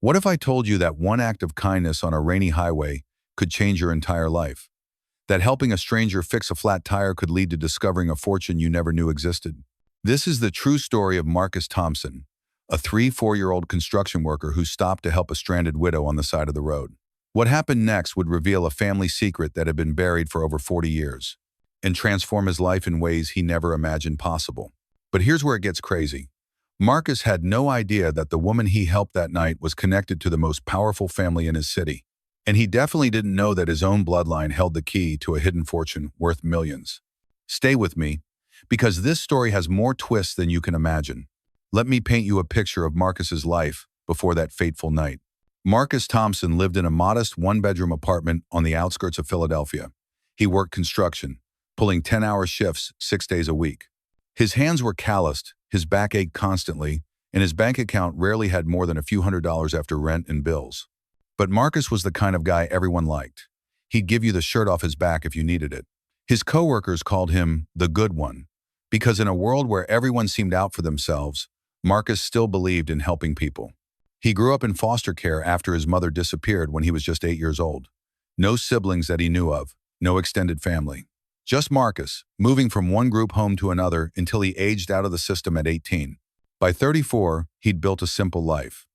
What if I told you that one act of kindness on a rainy highway could change your entire life? That helping a stranger fix a flat tire could lead to discovering a fortune you never knew existed? This is the true story of Marcus Thompson, a 4-year-old construction worker who stopped to help a stranded widow on the side of the road. What happened next would reveal a family secret that had been buried for over 40 years and transform his life in ways he never imagined possible. But here's where it gets crazy. Marcus had no idea that the woman he helped that night was connected to the most powerful family in his city. And he definitely didn't know that his own bloodline held the key to a hidden fortune worth millions. Stay with me, because this story has more twists than you can imagine. Let me paint you a picture of Marcus's life before that fateful night. Marcus Thompson lived in a modest one-bedroom apartment on the outskirts of Philadelphia. He worked construction, pulling 10-hour shifts 6 days a week. His hands were calloused, his back ached constantly, and his bank account rarely had more than a few $100s after rent and bills. But Marcus was the kind of guy everyone liked. He'd give you the shirt off his back if you needed it. His coworkers called him the good one, because in a world where everyone seemed out for themselves, Marcus still believed in helping people. He grew up in foster care after his mother disappeared when he was just 8 years old. No siblings that he knew of, no extended family. Just Marcus, moving from one group home to another until he aged out of the system at 18. By 34, he'd built a simple life.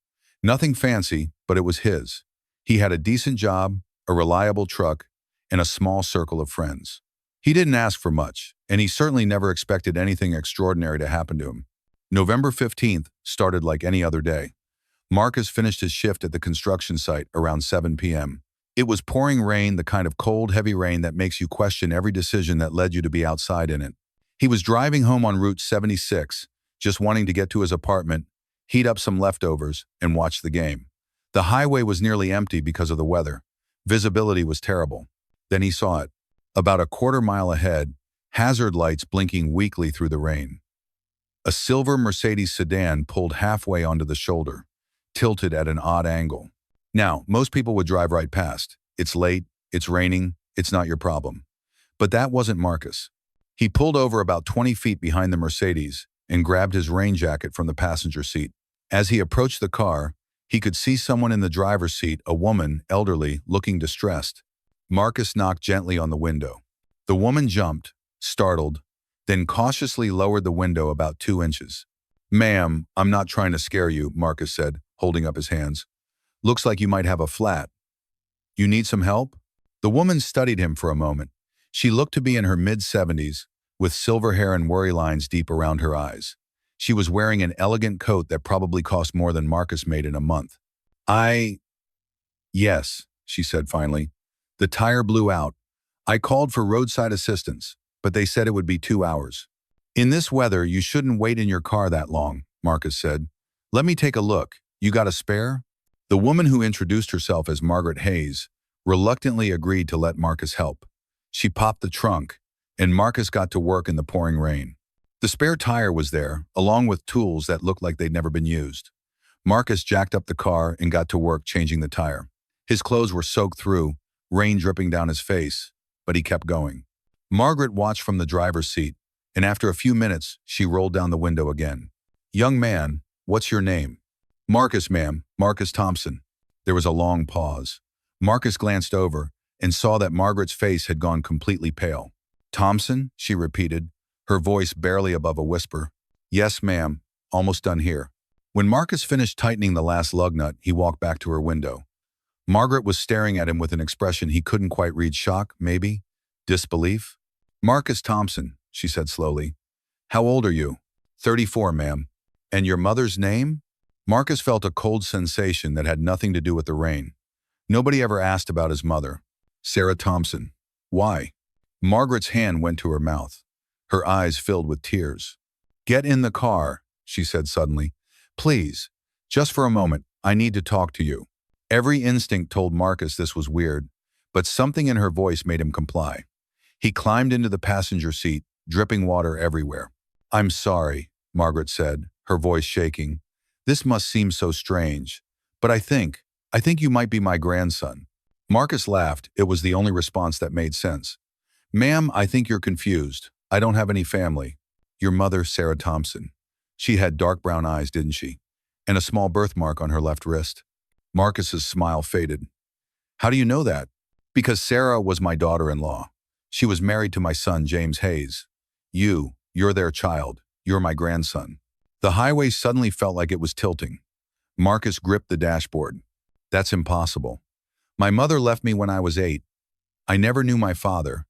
Nothing fancy, but it was his. He had a decent job, a reliable truck, and a small circle of friends. He didn't ask for much, and he certainly never expected anything extraordinary to happen to him. November 15th started like any other day. Marcus finished his shift at the construction site around 7 p.m. It was pouring rain, the kind of cold, heavy rain that makes you question every decision that led you to be outside in it. He was driving home on Route 76, just wanting to get to his apartment, heat up some leftovers, and watch the game. The highway was nearly empty because of the weather. Visibility was terrible. Then he saw it. About a quarter-mile ahead, hazard lights blinking weakly through the rain. A silver Mercedes sedan pulled halfway onto the shoulder, tilted at an odd angle. Now, most people would drive right past. It's late, it's raining, it's not your problem. But that wasn't Marcus. He pulled over about 20 feet behind the Mercedes and grabbed his rain jacket from the passenger seat. As he approached the car, he could see someone in the driver's seat, a woman, elderly, looking distressed. Marcus knocked gently on the window. The woman jumped, startled, then cautiously lowered the window about 2 inches. "Ma'am, I'm not trying to scare you," Marcus said, holding up his hands. "Looks like you might have a flat. You need some help?" The woman studied him for a moment. She looked to be in her mid-70s, with silver hair and worry lines deep around her eyes. She was wearing an elegant coat that probably cost more than Marcus made in a month. Yes, she said finally. "The tire blew out. I called for roadside assistance, but they said it would be 2 hours." "In this weather, you shouldn't wait in your car that long," Marcus said. "Let me take a look. You got a spare?" The woman, who introduced herself as Margaret Hayes, reluctantly agreed to let Marcus help. She popped the trunk, and Marcus got to work in the pouring rain. The spare tire was there, along with tools that looked like they'd never been used. Marcus jacked up the car and got to work changing the tire. His clothes were soaked through, rain dripping down his face, but he kept going. Margaret watched from the driver's seat, and after a few minutes, she rolled down the window again. "Young man, what's your name?" "Marcus, ma'am, Marcus Thompson." There was a long pause. Marcus glanced over and saw that Margaret's face had gone completely pale. "Thompson?" she repeated, her voice barely above a whisper. "Yes, ma'am, almost done here." When Marcus finished tightening the last lug nut, he walked back to her window. Margaret was staring at him with an expression he couldn't quite read. Shock, maybe? Disbelief? "Marcus Thompson," she said slowly. "How old are you?" 34, ma'am." "And your mother's name?" Marcus felt a cold sensation that had nothing to do with the rain. Nobody ever asked about his mother. "Sarah Thompson." "Why?" Margaret's hand went to her mouth. Her eyes filled with tears. "Get in the car," she said suddenly. "Please, just for a moment, I need to talk to you." Every instinct told Marcus this was weird, but something in her voice made him comply. He climbed into the passenger seat, dripping water everywhere. "I'm sorry," Margaret said, her voice shaking. "This must seem so strange, but I think you might be my grandson." Marcus laughed. It was the only response that made sense. "Ma'am, I think you're confused. I don't have any family." "Your mother, Sarah Thompson. She had dark brown eyes, didn't she? And a small birthmark on her left wrist." Marcus's smile faded. How do you know that? Because Sarah was my daughter-in-law. She was married to my son, James Hayes. You're their child. You're my grandson. The highway suddenly felt like it was tilting. Marcus gripped the dashboard. That's impossible. My mother left me when I was 8. I never knew my father.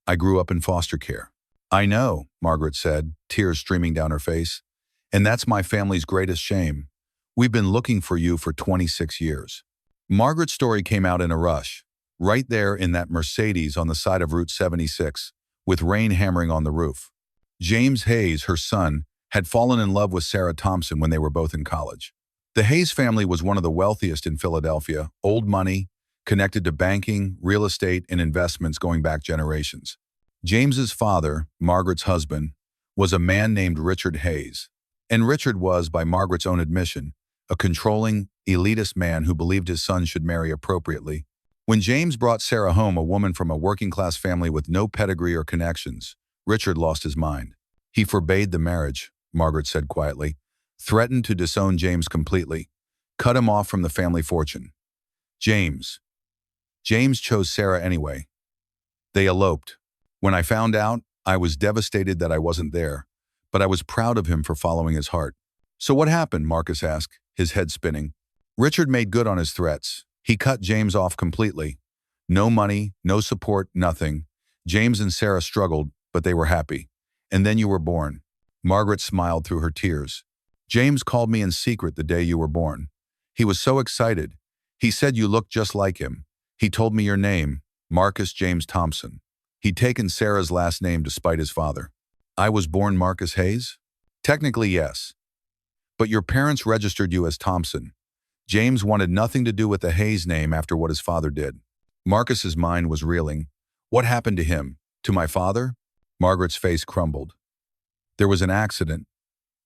I grew up in foster care. I know, Margaret said, tears streaming down her face. And that's my family's greatest shame. We've been looking for you for 26 years. Margaret's story came out in a rush, right there in that Mercedes on the side of Route 76, with rain hammering on the roof. James Hayes, her son, had fallen in love with Sarah Thompson when they were both in college. The Hayes family was one of the wealthiest in Philadelphia, old money, connected to banking, real estate, and investments going back generations. James's father, Margaret's husband, was a man named Richard Hayes. And Richard was, by Margaret's own admission, a controlling, elitist man who believed his son should marry appropriately. When James brought Sarah home, a woman from a working-class family with no pedigree or connections, Richard lost his mind. He forbade the marriage, Margaret said quietly, threatened to disown James completely, cut him off from the family fortune. James chose Sarah anyway. They eloped. When I found out, I was devastated that I wasn't there, but I was proud of him for following his heart. So what happened? Marcus asked, his head spinning. Richard made good on his threats. He cut James off completely. No money, no support, nothing. James and Sarah struggled, but they were happy. And then you were born. Margaret smiled through her tears. James called me in secret the day you were born. He was so excited. He said you looked just like him. He told me your name, Marcus James Thompson. He'd taken Sarah's last name to spite his father. I was born Marcus Hayes? Technically, yes. But your parents registered you as Thompson. James wanted nothing to do with the Hayes name after what his father did. Marcus's mind was reeling. What happened to him? To my father? Margaret's face crumbled. There was an accident.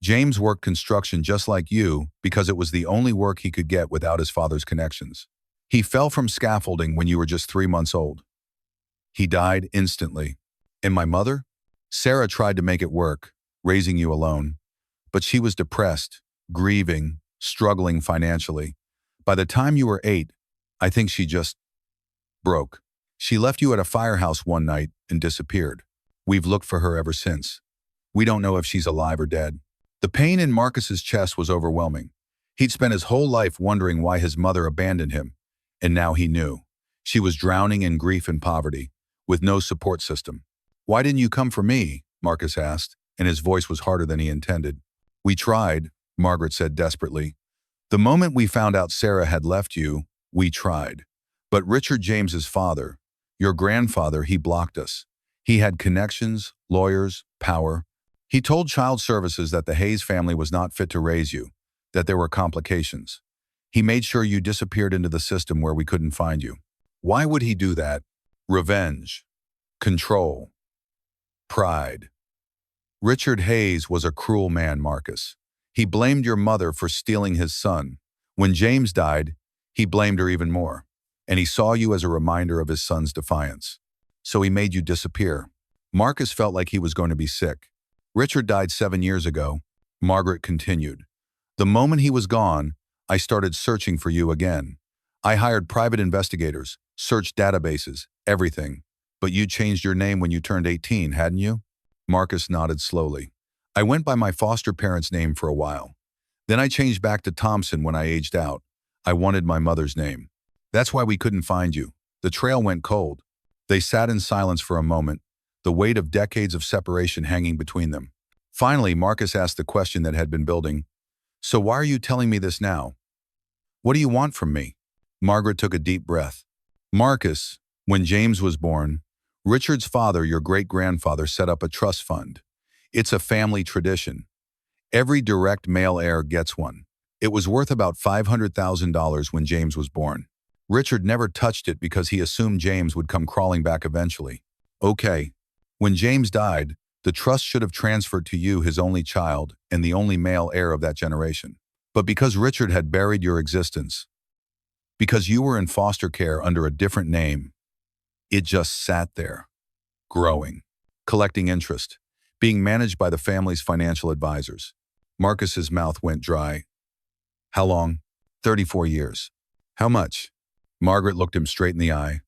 James worked construction just like you because it was the only work he could get without his father's connections. He fell from scaffolding when you were just 3 months old. He died instantly. And my mother? Sarah tried to make it work, raising you alone. But she was depressed, grieving, struggling financially. By the time you were 8, I think she just broke. She left you at a firehouse one night and disappeared. We've looked for her ever since. We don't know if she's alive or dead. The pain in Marcus's chest was overwhelming. He'd spent his whole life wondering why his mother abandoned him, and now he knew. She was drowning in grief and poverty, with no support system. Why didn't you come for me? Marcus asked, and his voice was harder than he intended. We tried, Margaret said desperately. The moment we found out Sarah had left you, we tried. But Richard James's father, your grandfather, he blocked us. He had connections, lawyers, power. He told child services that the Hayes family was not fit to raise you, that there were complications. He made sure you disappeared into the system where we couldn't find you. Why would he do that? Revenge, control, pride. Richard Hayes was a cruel man, Marcus. He blamed your mother for stealing his son. When James died, he blamed her even more. And he saw you as a reminder of his son's defiance. So he made you disappear. Marcus felt like he was going to be sick. Richard died 7 years ago, Margaret continued. The moment he was gone, I started searching for you again. I hired private investigators, searched databases, everything. But you changed your name when you turned 18, hadn't you? Marcus nodded slowly. I went by my foster parents' name for a while. Then I changed back to Thompson when I aged out. I wanted my mother's name. That's why we couldn't find you. The trail went cold. They sat in silence for a moment, the weight of decades of separation hanging between them. Finally, Marcus asked the question that had been building. So why are you telling me this now? What do you want from me? Margaret took a deep breath. Marcus, when James was born, Richard's father, your great-grandfather, set up a trust fund. It's a family tradition. Every direct male heir gets one. It was worth about $500,000 when James was born. Richard never touched it because he assumed James would come crawling back eventually. Okay. When James died, the trust should have transferred to you, his only child, and the only male heir of that generation. But because Richard had buried your existence, because you were in foster care under a different name, it just sat there, growing, collecting interest, being managed by the family's financial advisors. Marcus's mouth went dry. How long? 34 years. How much? Margaret looked him straight in the eye.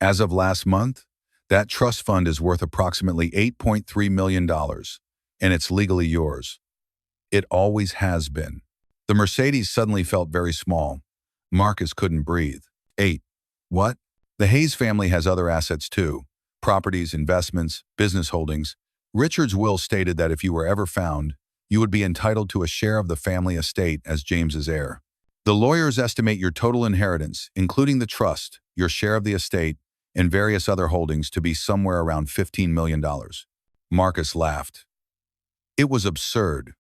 As of last month, that trust fund is worth approximately $8.3 million, and it's legally yours. It always has been. The Mercedes suddenly felt very small. Marcus couldn't breathe. 8. What? The Hayes family has other assets too. Properties, investments, business holdings. Richard's will stated that if you were ever found, you would be entitled to a share of the family estate as James's heir. The lawyers estimate your total inheritance, including the trust, your share of the estate, and various other holdings to be somewhere around $15 million. Marcus laughed. It was absurd.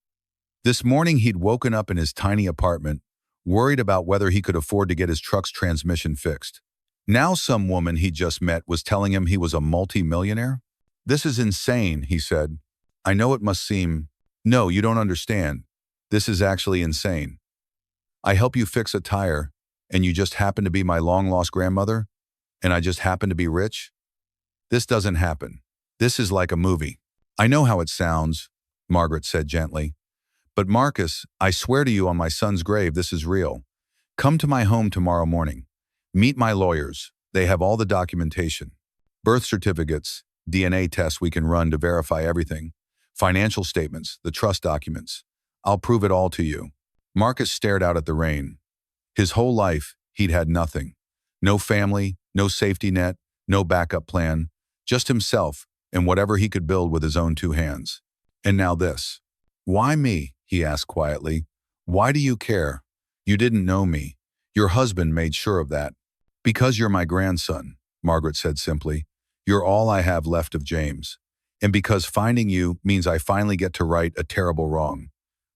This morning he'd woken up in his tiny apartment, worried about whether he could afford to get his truck's transmission fixed. Now some woman he just met was telling him he was a multi-millionaire? This is insane, he said. I know it must seem. No, you don't understand. This is actually insane. I help you fix a tire, and you just happen to be my long-lost grandmother, and I just happen to be rich? This doesn't happen. This is like a movie. I know how it sounds, Margaret said gently. But Marcus, I swear to you on my son's grave, this is real. Come to my home tomorrow morning. Meet my lawyers. They have all the documentation. Birth certificates, DNA tests we can run to verify everything. Financial statements, the trust documents. I'll prove it all to you. Marcus stared out at the rain. His whole life, he'd had nothing. No family, no safety net, no backup plan. Just himself and whatever he could build with his own two hands. And now this. Why me? He asked quietly. Why do you care? You didn't know me. Your husband made sure of that. Because you're my grandson, Margaret said simply. You're all I have left of James. And because finding you means I finally get to right a terrible wrong.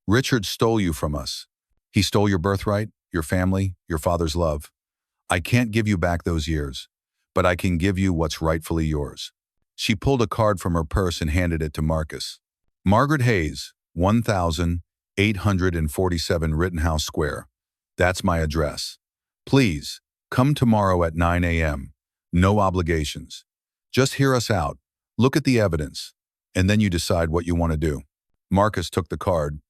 Richard stole you from us. He stole your birthright, your family, your father's love. I can't give you back those years, but I can give you what's rightfully yours. She pulled a card from her purse and handed it to Marcus. Margaret Hayes, 1847 Rittenhouse Square. That's my address. Please, come tomorrow at 9 a.m. No obligations. Just hear us out, look at the evidence, and then you decide what you want to do. Marcus took the card.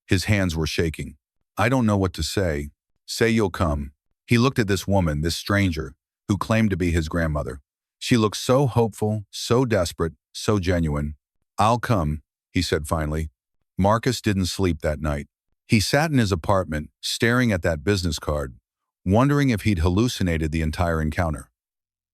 His hands were shaking. I don't know what to say. Say you'll come. He looked at this woman, this stranger, who claimed to be his grandmother. She looked so hopeful, so desperate, so genuine. I'll come, he said finally. Marcus didn't sleep that night. He sat in his apartment, staring at that business card, wondering if he'd hallucinated the entire encounter.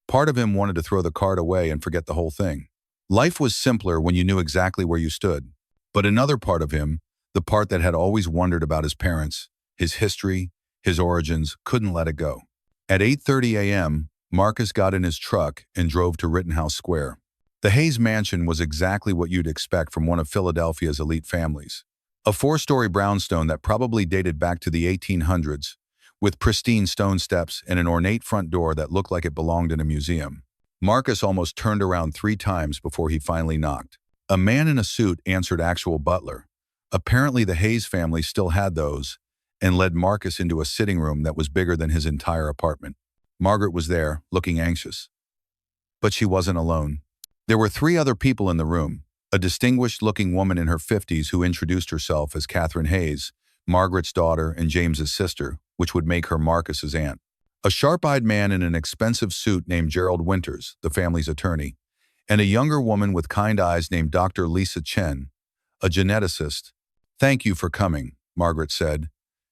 Part of him wanted to throw the card away and forget the whole thing. Life was simpler when you knew exactly where you stood. But another part of him, the part that had always wondered about his parents, his history, his origins, couldn't let it go. At 8:30 a.m., Marcus got in his truck and drove to Rittenhouse Square. The Hayes mansion was exactly what you'd expect from one of Philadelphia's elite families. A 4-story brownstone that probably dated back to the 1800s, with pristine stone steps and an ornate front door that looked like it belonged in a museum. Marcus almost turned around 3 times before he finally knocked. A man in a suit answered actual butler. Apparently the Hayes family still had those, and led Marcus into a sitting room that was bigger than his entire apartment. Margaret was there, looking anxious. But she wasn't alone. There were 3 other people in the room, a distinguished-looking woman in her 50s who introduced herself as Catherine Hayes, Margaret's daughter and James's sister, which would make her Marcus's aunt. A sharp-eyed man in an expensive suit named Gerald Winters, the family's attorney, and a younger woman with kind eyes named Dr. Lisa Chen, a geneticist. Thank you for coming, Margaret said,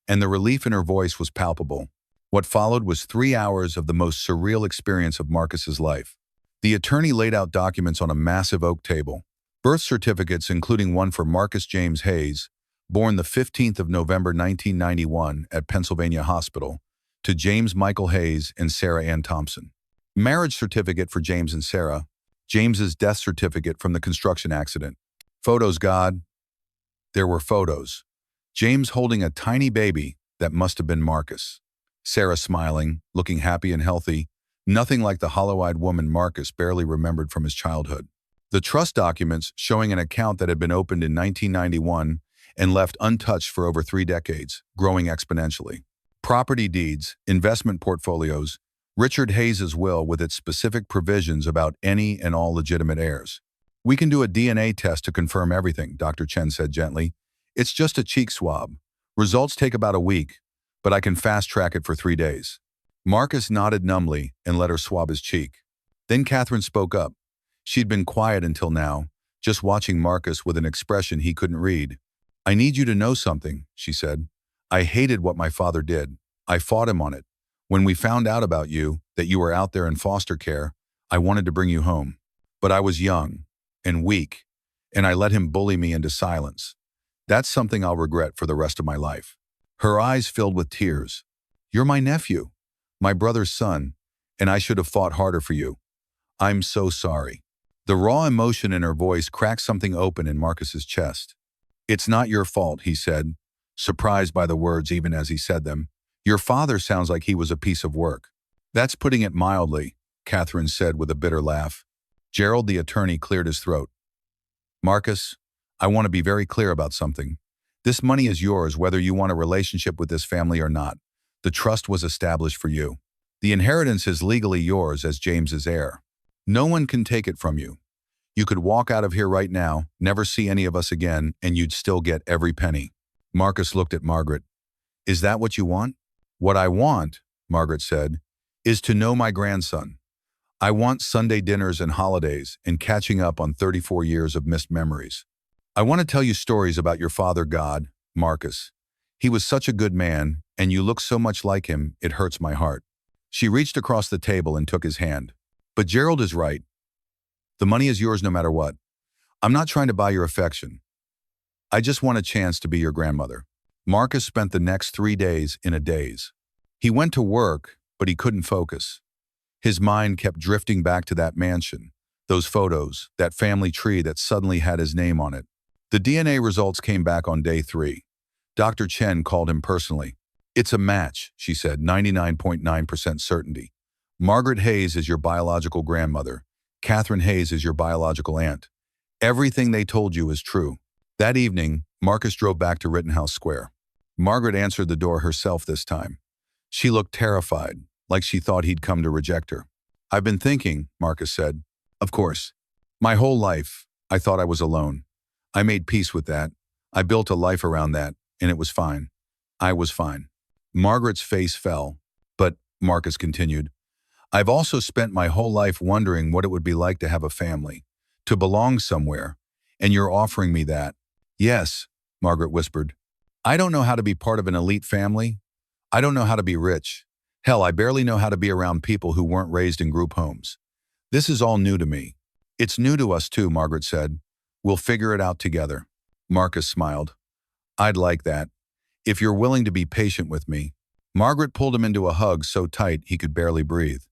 and the relief in her voice was palpable. What followed was 3 hours of the most surreal experience of Marcus's life. The attorney laid out documents on a massive oak table. Birth certificates, including one for Marcus James Hayes, born the 15th of November 1991 at Pennsylvania Hospital, to James Michael Hayes and Sarah Ann Thompson. Marriage certificate for James and Sarah. James's death certificate from the construction accident. Photos, God. There were photos. James holding a tiny baby that must have been Marcus. Sarah smiling, looking happy and healthy, nothing like the hollow-eyed woman Marcus barely remembered from his childhood. The trust documents showing an account that had been opened in 1991 and left untouched for over 3 decades, growing exponentially. Property deeds, investment portfolios, Richard Hayes's will with its specific provisions about any and all legitimate heirs. We can do a DNA test to confirm everything, Dr. Chen said gently. It's just a cheek swab. Results take about a week, but I can fast-track it for 3 days. Marcus nodded numbly and let her swab his cheek. Then Catherine spoke up. She'd been quiet until now, just watching Marcus with an expression he couldn't read. "I need you to know something," she said. "I hated what my father did. I fought him on it. When we found out about you, that you were out there in foster care, I wanted to bring you home. But I was young and weak, and I let him bully me into silence. That's something I'll regret for the rest of my life." Her eyes filled with tears. "You're my nephew, my brother's son, and I should have fought harder for you. I'm so sorry." The raw emotion in her voice cracked something open in Marcus's chest. "It's not your fault," he said, surprised by the words even as he said them. "Your father sounds like he was a piece of work." "That's putting it mildly," Catherine said with a bitter laugh. Gerald, the attorney, cleared his throat. "Marcus, I want to be very clear about something. This money is yours whether you want a relationship with this family or not. The trust was established for you. The inheritance is legally yours as James's heir. No one can take it from you. You could walk out of here right now, never see any of us again, and you'd still get every penny." Marcus looked at Margaret. "Is that what you want?" "What I want," Margaret said, "is to know my grandson. I want Sunday dinners and holidays and catching up on 34 years of missed memories. I want to tell you stories about your father, God, Marcus. He was such a good man, and you look so much like him, it hurts my heart." She reached across the table and took his hand. "But Gerald is right. The money is yours no matter what. I'm not trying to buy your affection. I just want a chance to be your grandmother." Marcus spent the next 3 days in a daze. He went to work, but he couldn't focus. His mind kept drifting back to that mansion, those photos, that family tree that suddenly had his name on it. The DNA results came back on day 3. Dr. Chen called him personally. "It's a match," she said, 99.9% certainty. "Margaret Hayes is your biological grandmother. Catherine Hayes is your biological aunt. Everything they told you is true." That evening, Marcus drove back to Rittenhouse Square. Margaret answered the door herself this time. She looked terrified, like she thought he'd come to reject her. "I've been thinking," Marcus said. "Of course. My whole life, I thought I was alone. I made peace with that. I built a life around that, and it was fine. I was fine." Margaret's face fell, but, Marcus continued, "I've also spent my whole life wondering what it would be like to have a family, to belong somewhere, and you're offering me that." "Yes," Margaret whispered. "I don't know how to be part of an elite family. I don't know how to be rich. Hell, I barely know how to be around people who weren't raised in group homes. This is all new to me." "It's new to us too," Margaret said. "We'll figure it out together." Marcus smiled. "I'd like that. If you're willing to be patient with me." Margaret pulled him into a hug so tight he could barely breathe.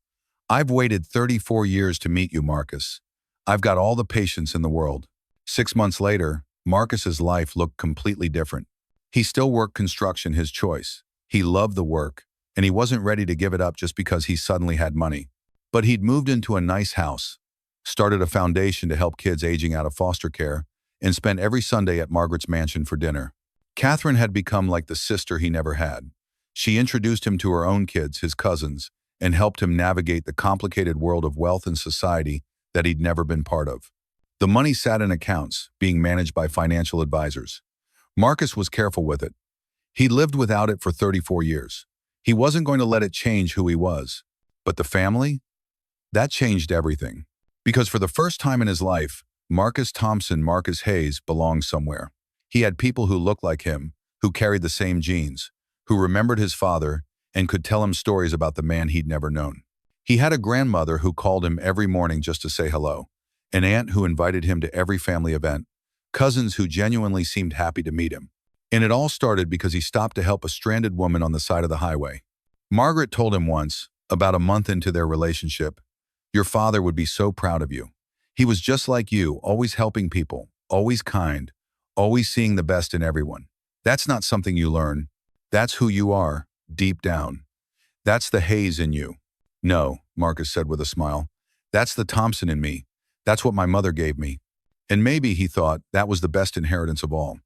"I've waited 34 years to meet you, Marcus. I've got all the patience in the world." 6 months later, Marcus's life looked completely different. He still worked construction, his choice. He loved the work, and he wasn't ready to give it up just because he suddenly had money. But he'd moved into a nice house, started a foundation to help kids aging out of foster care, and spent every Sunday at Margaret's mansion for dinner. Catherine had become like the sister he never had. She introduced him to her own kids, his cousins, and helped him navigate the complicated world of wealth and society that he'd never been part of. The money sat in accounts, being managed by financial advisors. Marcus was careful with it. He'd lived without it for 34 years. He wasn't going to let it change who he was. But the family? That changed everything. Because for the first time in his life, Marcus Hayes belonged somewhere. He had people who looked like him, who carried the same genes, who remembered his father, and could tell him stories about the man he'd never known. He had a grandmother who called him every morning just to say hello, an aunt who invited him to every family event, cousins who genuinely seemed happy to meet him. And it all started because he stopped to help a stranded woman on the side of the highway. Margaret told him once, about a month into their relationship, "Your father would be so proud of you. He was just like you, always helping people, always kind, always seeing the best in everyone. That's not something you learn. That's who you are, deep down. That's the Hayes in you." "No," Marcus said with a smile. "That's the Thompson in me. That's what my mother gave me." And maybe, he thought, that was the best inheritance of all.